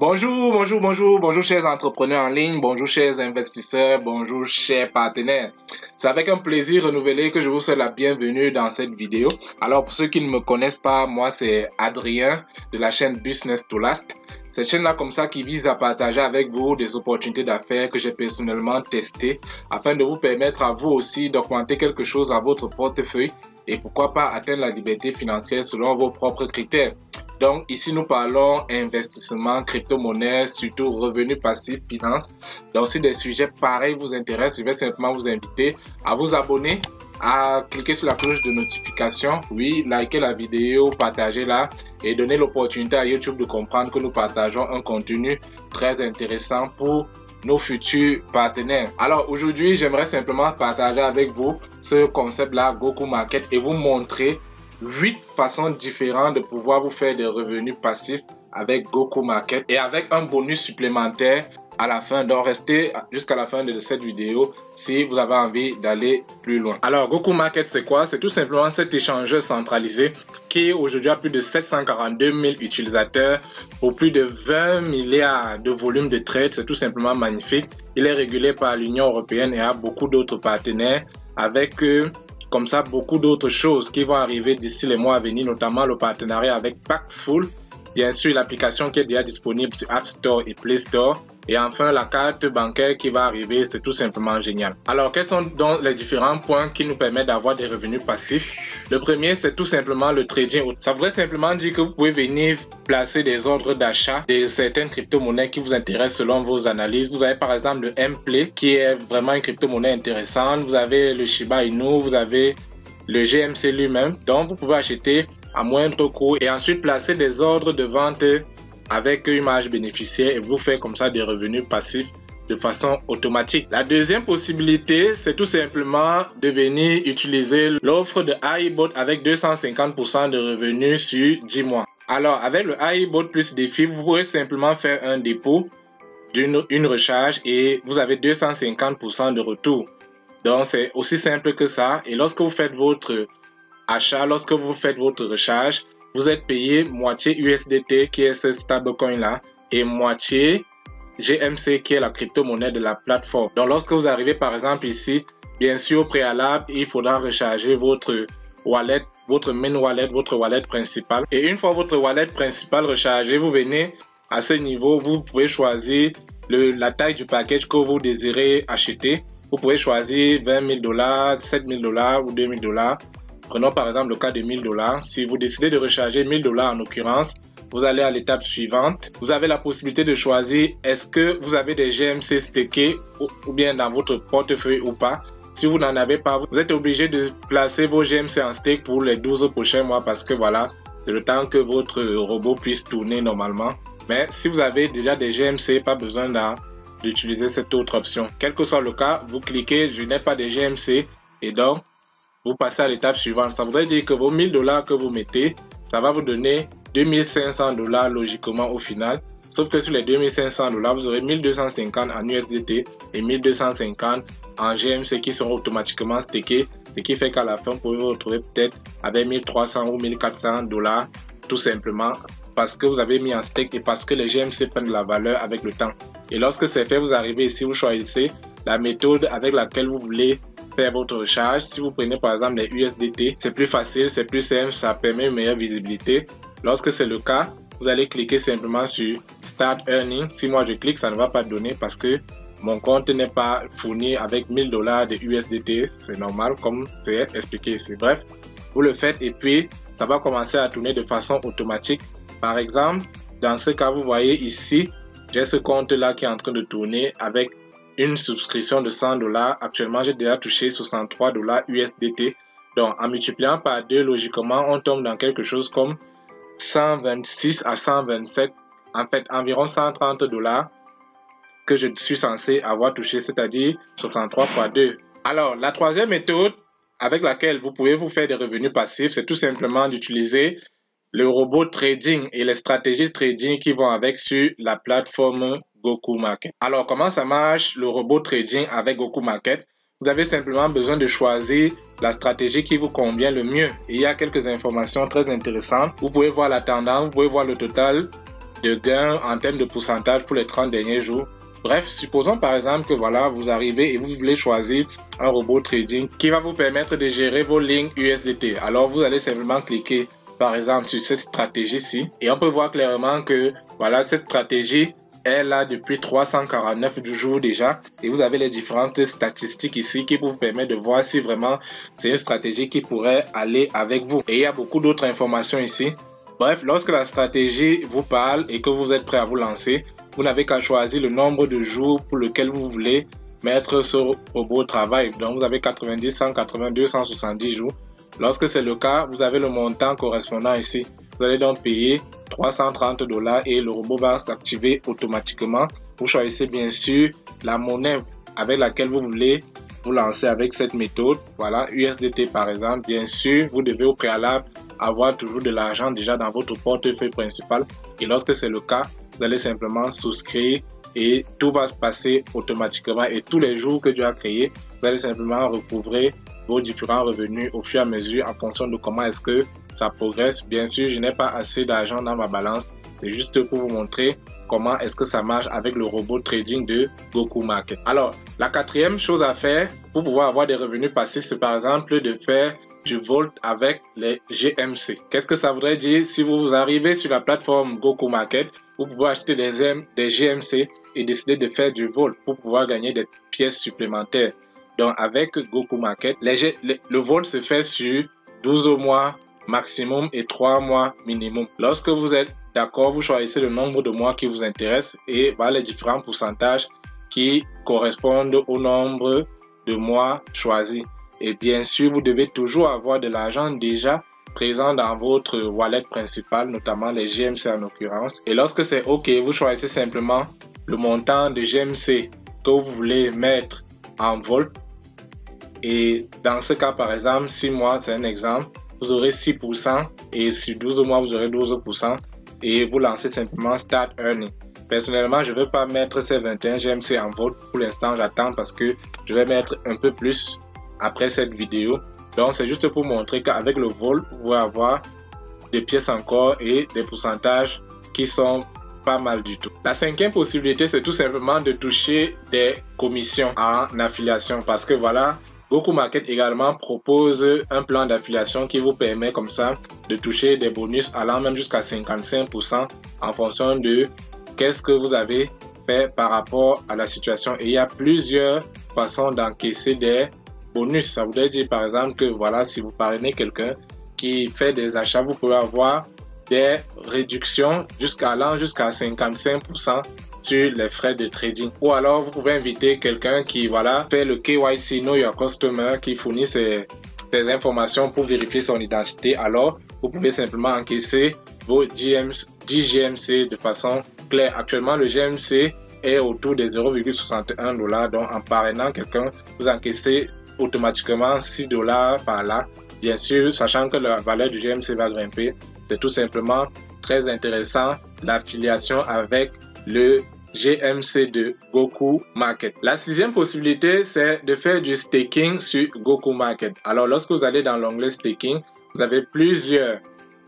Bonjour chers entrepreneurs en ligne, bonjour chers investisseurs, bonjour chers partenaires. C'est avec un plaisir renouvelé que je vous souhaite la bienvenue dans cette vidéo. Alors pour ceux qui ne me connaissent pas, moi c'est Adrien de la chaîne Business to Last. Cette chaîne-là comme ça qui vise à partager avec vous des opportunités d'affaires que j'ai personnellement testées afin de vous permettre à vous aussi d'augmenter quelque chose à votre portefeuille et pourquoi pas atteindre la liberté financière selon vos propres critères. Donc ici nous parlons investissement, crypto-monnaie, surtout revenus passifs, finance. Donc si des sujets pareils vous intéressent, je vais simplement vous inviter à vous abonner, à cliquer sur la cloche de notification, oui, liker la vidéo, partager-la et donner l'opportunité à YouTube de comprendre que nous partageons un contenu très intéressant pour nos futurs partenaires. Alors aujourd'hui, j'aimerais simplement partager avec vous ce concept-là, Goku Market, et vous montrer 8 façons différentes de pouvoir vous faire des revenus passifs avec Goku Market et avec un bonus supplémentaire à la fin. Donc restez jusqu'à la fin de cette vidéo si vous avez envie d'aller plus loin. Alors Goku Market c'est quoi? C'est tout simplement cet échangeur centralisé qui aujourd'hui a plus de 742 000 utilisateurs pour plus de 20 milliards de volume de trade. C'est tout simplement magnifique. Il est régulé par l'Union européenne et a beaucoup d'autres partenaires avec comme ça beaucoup d'autres choses qui vont arriver d'ici les mois à venir, notamment le partenariat avec Paxful, bien sûr l'application qui est déjà disponible sur App Store et Play Store, et enfin la carte bancaire qui va arriver. C'est tout simplement génial. Alors quels sont donc les différents points qui nous permettent d'avoir des revenus passifs? Le premier, c'est tout simplement le trading. Ça voudrait simplement dire que vous pouvez venir placer des ordres d'achat de certaines crypto-monnaies qui vous intéressent selon vos analyses. Vous avez par exemple le Mplay qui est vraiment une crypto-monnaie intéressante. Vous avez le Shiba Inu, vous avez le GMC lui-même. Donc vous pouvez acheter à moindre coût et ensuite placer des ordres de vente avec une marge bénéficiaire et vous faire comme ça des revenus passifs de façon automatique. La deuxième possibilité, c'est tout simplement de venir utiliser l'offre de iBot avec 250% de revenus sur 10 mois. Alors avec le iBot plus défi, vous pouvez simplement faire un dépôt d'une recharge et vous avez 250% de retour. Donc c'est aussi simple que ça. Et lorsque vous faites votre achat, lorsque vous faites votre recharge, vous êtes payé moitié USDT qui est ce stablecoin là et moitié GMC qui est la crypto-monnaie de la plateforme. Donc lorsque vous arrivez par exemple ici, bien sûr au préalable, il faudra recharger votre wallet, votre main wallet, votre wallet principal. Et une fois votre wallet principal rechargé, vous venez à ce niveau, vous pouvez choisir la taille du package que vous désirez acheter. Vous pouvez choisir 20 000 $, 7 000 $ ou 2 000 $. Prenons par exemple le cas de 1000 $. Si vous décidez de recharger 1000 $ en l'occurrence, vous allez à l'étape suivante. Vous avez la possibilité de choisir est-ce que vous avez des GMC stakés ou bien dans votre portefeuille ou pas. Si vous n'en avez pas, vous êtes obligé de placer vos GMC en stake pour les 12 prochains mois parce que voilà, c'est le temps que votre robot puisse tourner normalement. Mais si vous avez déjà des GMC, pas besoin d'utiliser cette autre option. Quel que soit le cas, vous cliquez je n'ai pas de GMC et donc vous passez à l'étape suivante. Ça voudrait dire que vos 1000 $ que vous mettez, ça va vous donner 2500 $ logiquement au final. Sauf que sur les 2500 $, vous aurez 1250 en USDT et 1250 en GMC qui seront automatiquement stakés. Ce qui fait qu'à la fin, vous pouvez vous retrouver peut-être avec 1300 ou 1400 $ tout simplement parce que vous avez mis en stake et parce que les GMC prennent de la valeur avec le temps. Et lorsque c'est fait, vous arrivez ici, vous choisissez la méthode avec laquelle vous voulez faire votre recharge. Si vous prenez par exemple les USDT, c'est plus facile, c'est plus simple, ça permet une meilleure visibilité. Lorsque c'est le cas, vous allez cliquer simplement sur Start Earning. Si moi je clique, ça ne va pas donner parce que mon compte n'est pas fourni avec 1000 $ de USDT. C'est normal comme c'est expliqué ici. Bref, vous le faites et puis ça va commencer à tourner de façon automatique. Par exemple, dans ce cas, vous voyez ici, j'ai ce compte là qui est en train de tourner avec une subscription de 100 $. Actuellement, j'ai déjà touché 63 $ USDT. Donc, en multipliant par 2, logiquement, on tombe dans quelque chose comme 126 à 127, en fait, environ 130 $ que je suis censé avoir touché, c'est-à-dire 63 fois 2. Alors, la troisième méthode avec laquelle vous pouvez vous faire des revenus passifs, c'est tout simplement d'utiliser le robot trading et les stratégies trading qui vont avec sur la plateforme Goku Market. Alors, comment ça marche le robot trading avec Goku Market? Vous avez simplement besoin de choisir la stratégie qui vous convient le mieux. Et il y a quelques informations très intéressantes. Vous pouvez voir la tendance, vous pouvez voir le total de gains en termes de pourcentage pour les 30 derniers jours. Bref, supposons par exemple que voilà, vous arrivez et vous voulez choisir un robot trading qui va vous permettre de gérer vos lignes USDT. Alors vous allez simplement cliquer par exemple sur cette stratégie-ci et on peut voir clairement que voilà, cette stratégie est là depuis 349 jours déjà et vous avez les différentes statistiques ici qui vous permettent de voir si vraiment c'est une stratégie qui pourrait aller avec vous. Et il y a beaucoup d'autres informations ici. Bref, lorsque la stratégie vous parle et que vous êtes prêt à vous lancer, vous n'avez qu'à choisir le nombre de jours pour lequel vous voulez mettre ce robot au travail. Donc vous avez 90, 180, 270 jours. Lorsque c'est le cas, vous avez le montant correspondant ici. Vous allez donc payer 330 $ et le robot va s'activer automatiquement. Vous choisissez bien sûr la monnaie avec laquelle vous voulez vous lancer avec cette méthode. Voilà, USDT par exemple. Bien sûr, vous devez au préalable avoir toujours de l'argent déjà dans votre portefeuille principal. Et lorsque c'est le cas, vous allez simplement souscrire et tout va se passer automatiquement. Et tous les jours que Dieu a créé, vous allez simplement recouvrer vos différents revenus au fur et à mesure en fonction de comment est-ce que ça progresse. Bien sûr, je n'ai pas assez d'argent dans ma balance. C'est juste pour vous montrer comment est-ce que ça marche avec le robot trading de Goku Market. Alors, la quatrième chose à faire pour pouvoir avoir des revenus passifs, c'est par exemple de faire du Volt avec les GMC. Qu'est-ce que ça voudrait dire? Si vous arrivez sur la plateforme Goku Market, vous pouvez acheter des GMC et décider de faire du Volt pour pouvoir gagner des pièces supplémentaires. Donc avec Goku Market, le Volt se fait sur 12 mois maximum et 3 mois minimum. Lorsque vous êtes d'accord, vous choisissez le nombre de mois qui vous intéresse et voilà les différents pourcentages qui correspondent au nombre de mois choisis. Et bien sûr, vous devez toujours avoir de l'argent déjà présent dans votre wallet principal, notamment les GMC en l'occurrence. Et lorsque c'est OK, vous choisissez simplement le montant de GMC que vous voulez mettre en Volt. Et dans ce cas, par exemple, 6 mois, c'est un exemple, vous aurez 6% et sur 12 mois, vous aurez 12% et vous lancez simplement Start Earning. Personnellement, je ne vais pas mettre ces 21 GMC en Volt. Pour l'instant, j'attends parce que je vais mettre un peu plus après cette vidéo. Donc c'est juste pour montrer qu'avec le Volt, vous pouvez avoir des pièces encore et des pourcentages qui sont pas mal du tout. La cinquième possibilité, c'est tout simplement de toucher des commissions en affiliation parce que voilà, Goku Market également propose un plan d'affiliation qui vous permet comme ça de toucher des bonus allant même jusqu'à 55% en fonction de qu'est-ce que vous avez fait par rapport à la situation. Et il y a plusieurs façons d'encaisser des bonus. Ça voudrait dire par exemple que voilà, si vous parrainez quelqu'un qui fait des achats, vous pouvez avoir des réductions allant jusqu'à 55% sur les frais de trading. Ou alors vous pouvez inviter quelqu'un qui voilà fait le KYC, Know Your Customer, qui fournit ces informations pour vérifier son identité. Alors vous pouvez simplement encaisser vos 10 GMC de façon claire. Actuellement le GMC est autour des 0,61 $. Donc en parrainant quelqu'un, vous encaissez automatiquement 6 $ par là. Bien sûr, sachant que la valeur du GMC va grimper, c'est tout simplement très intéressant l'affiliation avec le GMC de Goku Market. La sixième possibilité, c'est de faire du staking sur Goku Market. Alors, lorsque vous allez dans l'onglet staking, vous avez plusieurs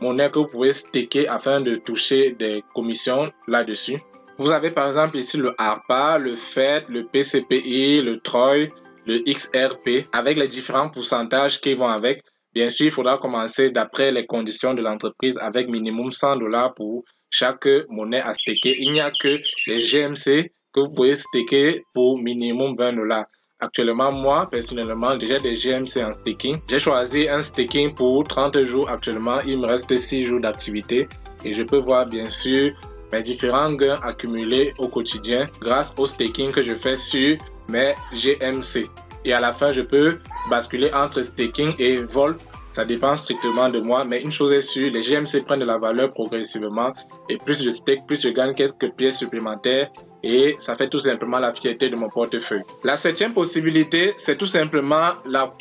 monnaies que vous pouvez staker afin de toucher des commissions là-dessus. Vous avez par exemple ici le ARPA, le FED, le PCPI, le TROY, le XRP, avec les différents pourcentages qui vont avec. Bien sûr, il faudra commencer d'après les conditions de l'entreprise avec minimum 100 $ pour chaque monnaie à staker. Il n'y a que les GMC que vous pouvez staker pour minimum 20 $. Actuellement, moi, personnellement, j'ai des GMC en staking. J'ai choisi un staking pour 30 jours actuellement. Il me reste 6 jours d'activité et je peux voir bien sûr mes différents gains accumulés au quotidien grâce au staking que je fais sur mes GMC. Et à la fin, je peux basculer entre staking et Volt. Ça dépend strictement de moi, mais une chose est sûre, les GMC prennent de la valeur progressivement et plus je stake, plus je gagne quelques pièces supplémentaires et ça fait tout simplement la fierté de mon portefeuille. La septième possibilité, c'est tout simplement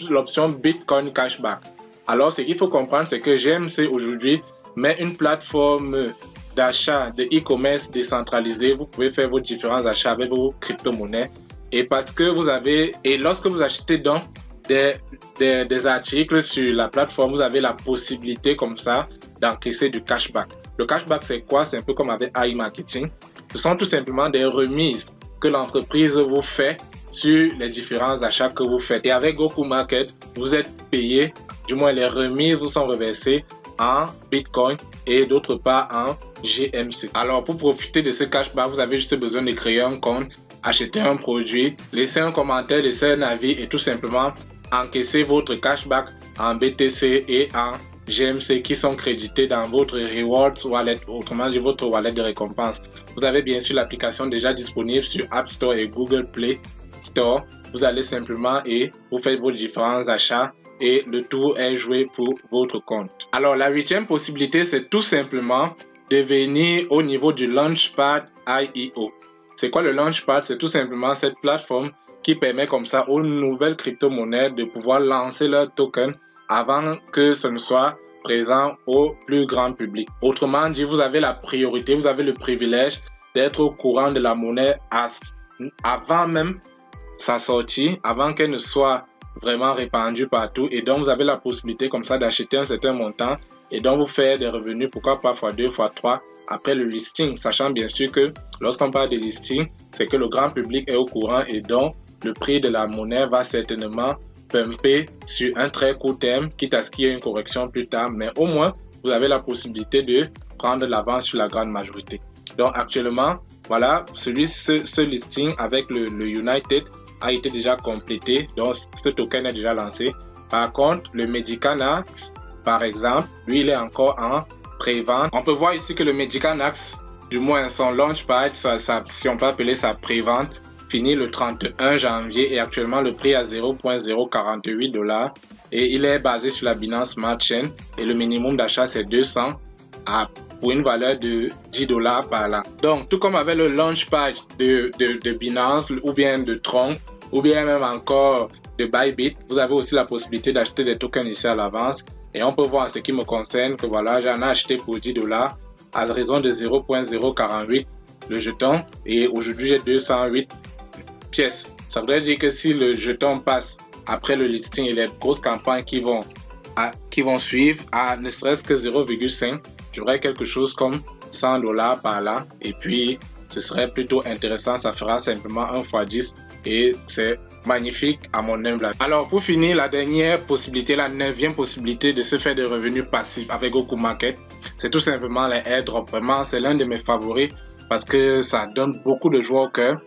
l'option Bitcoin Cashback. Alors, ce qu'il faut comprendre, c'est que GMC aujourd'hui met une plateforme d'achat de e-commerce décentralisée. Vous pouvez faire vos différents achats avec vos crypto-monnaies. Et parce que vous avez, et lorsque vous achetez donc des articles sur la plateforme, vous avez la possibilité comme ça d'encaisser du cashback. Le cashback, c'est quoi? C'est un peu comme avec iMarketing. Ce sont tout simplement des remises que l'entreprise vous fait sur les différents achats que vous faites. Et avec Goku Market, vous êtes payé, du moins les remises vous sont reversées en Bitcoin et d'autre part en GMC. Alors pour profiter de ce cashback, vous avez juste besoin de créer un compte, acheter un produit, laisser un commentaire, laisser un avis et tout simplement encaisser votre cashback en BTC et en GMC qui sont crédités dans votre Rewards Wallet, autrement dit votre wallet de récompense. Vous avez bien sûr l'application déjà disponible sur App Store et Google Play Store. Vous allez simplement et vous faites vos différents achats et le tout est joué pour votre compte. Alors la 8e possibilité, c'est tout simplement de venir au niveau du Launchpad IEO. C'est quoi le Launchpad? C'est tout simplement cette plateforme qui permet comme ça aux nouvelles crypto-monnaies de pouvoir lancer leur token avant que ce ne soit présent au plus grand public. Autrement dit, vous avez la priorité, vous avez le privilège d'être au courant de la monnaie avant même sa sortie, avant qu'elle ne soit vraiment répandue partout. Et donc, vous avez la possibilité comme ça d'acheter un certain montant et donc vous faire des revenus, pourquoi pas x2, x3 après le listing, sachant bien sûr que lorsqu'on parle de listing, c'est que le grand public est au courant et donc le prix de la monnaie va certainement pumper sur un très court terme, quitte à ce qu'il y ait une correction plus tard, mais au moins vous avez la possibilité de prendre l'avance sur la grande majorité. Donc actuellement, voilà, ce listing avec le United a été déjà complété, donc ce token est déjà lancé. Par contre, le Medicanax, par exemple, lui il est encore en pré-vente. On peut voir ici que le Medicanax, du moins son launchpad, si on peut appeler ça pré-vente, finit le 31 janvier et actuellement le prix à 0.048 $. Et il est basé sur la Binance Smart Chain et le minimum d'achat c'est 200 pour une valeur de 10 $ par là. Donc tout comme avec le launchpad de Binance ou bien de Tron ou bien même encore de Bybit, vous avez aussi la possibilité d'acheter des tokens ici à l'avance. Et on peut voir en ce qui me concerne que voilà, j'en ai acheté pour 10 $ à raison de 0.048 le jeton et aujourd'hui j'ai 208 pièces. Ça voudrait dire que si le jeton passe après le listing et les grosses campagnes qui vont suivre à ne serait-ce que 0,5, j'aurais quelque chose comme 100 $ par là et puis ce serait plutôt intéressant, ça fera simplement 1 x 10 et c'est magnifique à mon humble avis. Alors pour finir, la dernière possibilité, la 9e possibilité de se faire des revenus passifs avec Goku Market, c'est tout simplement les airdrops. Vraiment, c'est l'un de mes favoris parce que ça donne beaucoup de joie au cœur.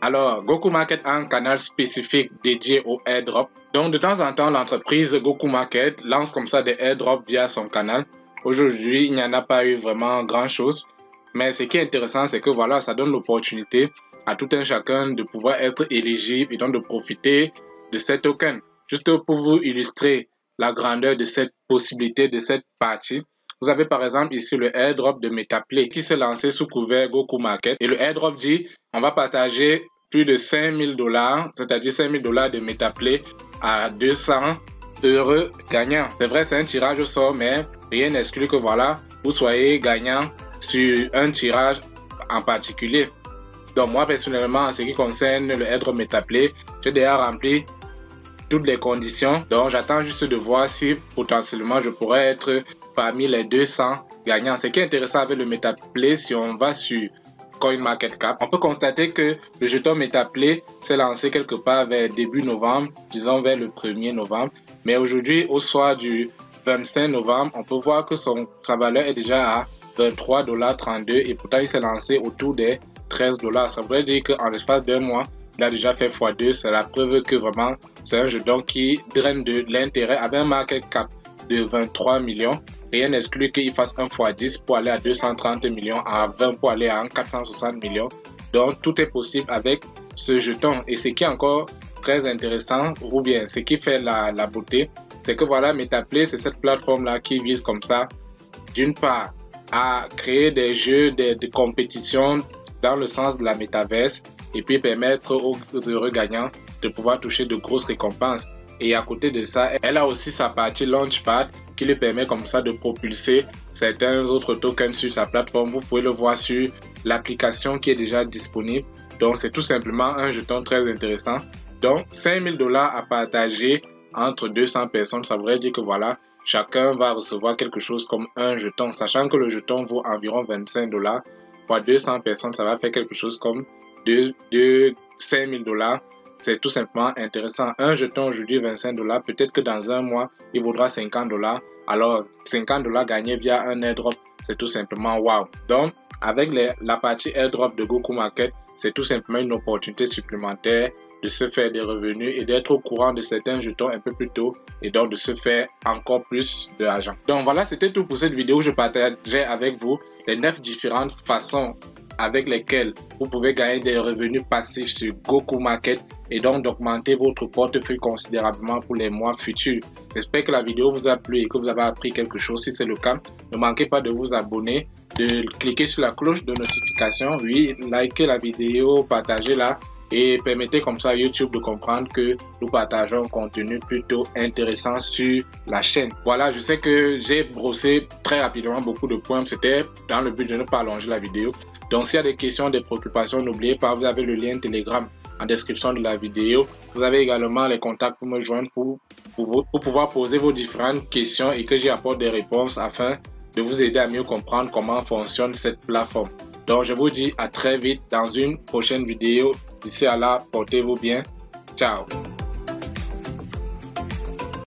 Alors, Goku Market a un canal spécifique dédié aux airdrops. Donc, de temps en temps, l'entreprise Goku Market lance comme ça des airdrops via son canal. Aujourd'hui, il n'y en a pas eu vraiment grand-chose. Mais ce qui est intéressant, c'est que voilà, ça donne l'opportunité à tout un chacun de pouvoir être éligible et donc de profiter de ces tokens. Juste pour vous illustrer la grandeur de cette possibilité, de cette partie, vous avez par exemple ici le airdrop de Metaplay qui s'est lancé sous couvert Goku Market. Et le airdrop dit on va partager plus de 5000 $, c'est-à-dire 5000 $ de Metaplay à 200 heureux gagnants. C'est vrai, c'est un tirage au sort, mais rien n'exclut que voilà, vous soyez gagnant sur un tirage en particulier. Donc moi personnellement, en ce qui concerne le airdrop Metaplay, j'ai déjà rempli toutes les conditions. Donc j'attends juste de voir si potentiellement je pourrais être parmi les 200 gagnants. Ce qui est intéressant avec le Metaplay, si on va sur CoinMarketCap, on peut constater que le jeton Metaplay s'est lancé quelque part vers début novembre, disons vers le 1er novembre. Mais aujourd'hui, au soir du 25 novembre, on peut voir que sa valeur est déjà à 23,32 $ et pourtant il s'est lancé autour des 13 $. Ça veut dire qu'en l'espace d'un mois, il a déjà fait x2. C'est la preuve que vraiment c'est un jeton qui draine de l'intérêt avec un market cap de 23 millions. Rien n'exclut qu'il fasse 1 x 10 pour aller à 230 millions, à 20 pour aller à 460 millions. Donc tout est possible avec ce jeton. Et ce qui est encore très intéressant, ou bien ce qui fait la beauté, c'est que voilà, Metaplay, c'est cette plateforme-là qui vise comme ça, d'une part, à créer des jeux de compétition dans le sens de la métaverse et puis permettre aux heureux gagnants de pouvoir toucher de grosses récompenses. Et à côté de ça, elle a aussi sa partie Launchpad qui lui permet comme ça de propulser certains autres tokens sur sa plateforme. Vous pouvez le voir sur l'application qui est déjà disponible. Donc c'est tout simplement un jeton très intéressant. Donc 5000 $ à partager entre 200 personnes, ça voudrait dire que voilà, chacun va recevoir quelque chose comme un jeton, sachant que le jeton vaut environ 25 $. Fois 200 personnes, ça va faire quelque chose comme 5 000 $. C'est tout simplement intéressant. Un jeton aujourd'hui, 25 $. Peut-être que dans un mois, il vaudra 50 $. Alors, 50 $ gagnés via un airdrop, c'est tout simplement wow. Donc, avec la partie airdrop de Goku Market, c'est tout simplement une opportunité supplémentaire de se faire des revenus et d'être au courant de certains jetons un peu plus tôt et donc de se faire encore plus de l'argent. Donc voilà, c'était tout pour cette vidéo. Je partageais avec vous les 9 différentes façons avec lesquelles vous pouvez gagner des revenus passifs sur Goku Market et donc d'augmenter votre portefeuille considérablement pour les mois futurs. J'espère que la vidéo vous a plu et que vous avez appris quelque chose. Si c'est le cas, ne manquez pas de vous abonner, de cliquer sur la cloche de notification, oui, likez la vidéo, partagez-la et permettez comme ça à YouTube de comprendre que nous partageons un contenu plutôt intéressant sur la chaîne. Voilà, je sais que j'ai brossé très rapidement beaucoup de points, c'était dans le but de ne pas allonger la vidéo. Donc s'il y a des questions, des préoccupations, n'oubliez pas, vous avez le lien Telegram en description de la vidéo. Vous avez également les contacts pour me joindre pour pouvoir poser vos différentes questions et que j'y apporte des réponses afin de vous aider à mieux comprendre comment fonctionne cette plateforme. Donc je vous dis à très vite dans une prochaine vidéo. D'ici à là, portez-vous bien. Ciao.